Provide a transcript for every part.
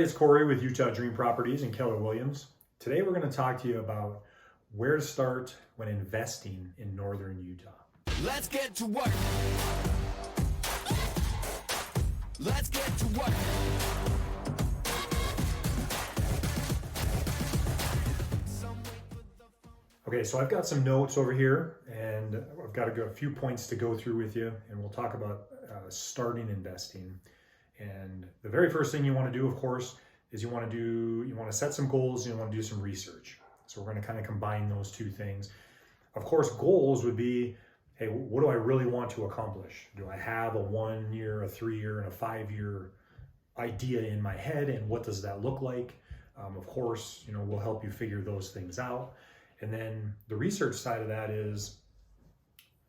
It's Cory with Utah Dream Properties and Keller Williams. Today we're going to talk to you about where to start when investing in northern Utah. Let's get to work. Let's get to work. Okay, so I've got some notes over here and I've got a few points to go through with you, and we'll talk about starting investing. And the very first thing you want to do, of course, is you want to set some goals and you want to do some research. So we're going to kind of combine those two things. Of course, goals would be, hey, what do I really want to accomplish? Do I have a 1 year, a 3 year, and a 5 year idea in my head, and what does that look like? Of course, we'll help you figure those things out. And then the research side of that is,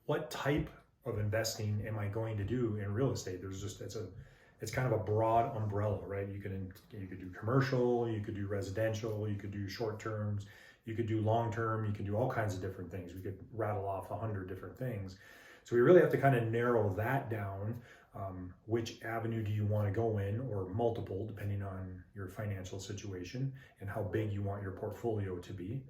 what type of investing am I going to do in real estate? It's kind of a broad umbrella, right? You could do commercial, you could do residential, you could do short terms, you could do long term, you could do all kinds of different things. We could rattle off 100 different things. So we really have to kind of narrow that down. Which avenue do you want to go in, or multiple, depending on your financial situation and how big you want your portfolio to be.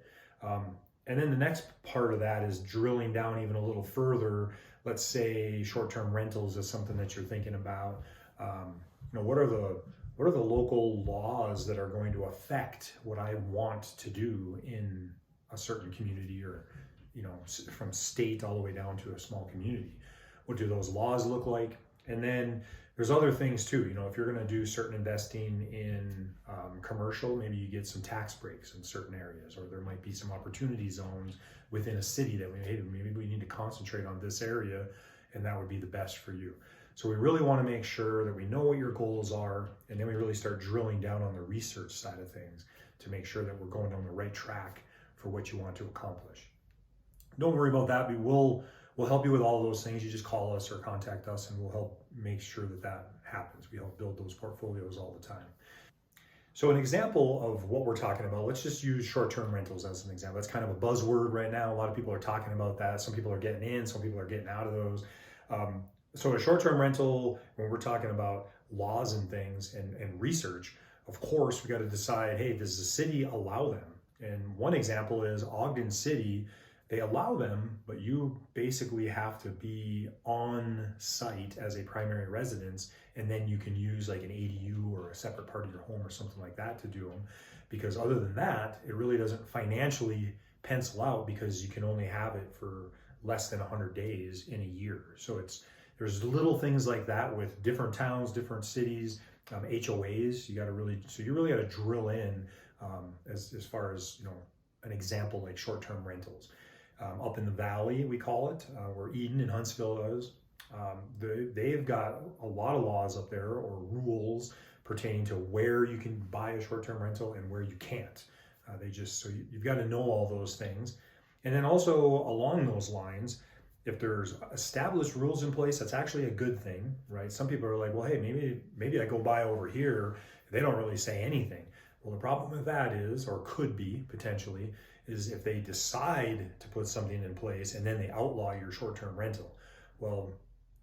And then the next part of that is drilling down even a little further. Let's say short-term rentals is something that you're thinking about. What are the local laws that are going to affect what I want to do in a certain community, or from state all the way down to a small community? What do those laws look like? And then there's other things too. If you're going to do certain investing in commercial, maybe you get some tax breaks in certain areas, or there might be some opportunity zones within a city that maybe we need to concentrate on this area, and that would be the best for you. So we really want to make sure that we know what your goals are, and then we really start drilling down on the research side of things to make sure that we're going down the right track for what you want to accomplish. Don't worry about that. We'll help you with all those things. You just call us or contact us, and we'll help make sure that happens. We help build those portfolios all the time. So an example of what we're talking about, let's just use short-term rentals as an example. That's kind of a buzzword right now. A lot of people are talking about that. Some people are getting in, some people are getting out of those. So a short-term rental, when we're talking about laws and things and research, of course, we got to decide, hey, does the city allow them? And one example is Ogden City. They allow them, but you basically have to be on site as a primary residence, and then you can use like an ADU or a separate part of your home or something like that to do them. Because other than that, it really doesn't financially pencil out, because you can only have it for less than 100 days in a year. So there's little things like that with different towns, different cities, HOAs. You really got to drill in as far as an example like short-term rentals. Up in the valley, we call it, where Eden and Huntsville is. They've got a lot of laws up there, or rules pertaining to where you can buy a short-term rental and where you can't. So you've got to know all those things. And then also along those lines, if there's established rules in place, that's actually a good thing, right? Some people are like, well, hey, maybe I go buy over here. They don't really say anything. Well, the problem with that is, or could be potentially, is if they decide to put something in place and then they outlaw your short-term rental. Well,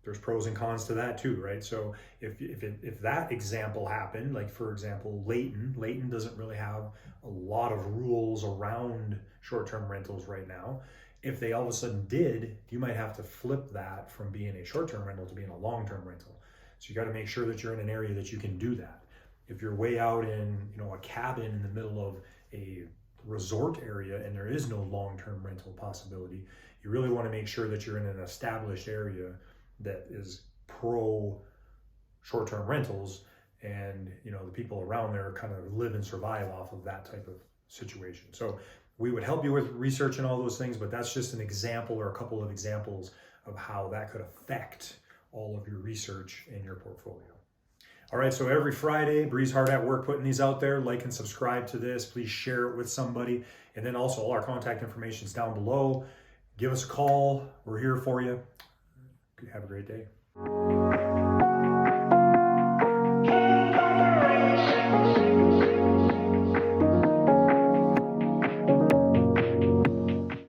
there's pros and cons to that too, right? So if that example happened, like for example, Layton doesn't really have a lot of rules around short-term rentals right now. If they all of a sudden did, you might have to flip that from being a short-term rental to being a long-term rental. So you got to make sure that you're in an area that you can do that. If you're way out in a cabin in the middle of a resort area and there is no long-term rental possibility, you really want to make sure that you're in an established area that is pro short-term rentals, and the people around there kind of live and survive off of that type of situation. So we would help you with research and all those things, but that's just an example or a couple of examples of how that could affect all of your research in your portfolio. All right, so every Friday, Bree's hard at work putting these out there. Like and subscribe to this. Please share it with somebody. And then also all our contact information is down below. Give us a call. We're here for you. Have a great day.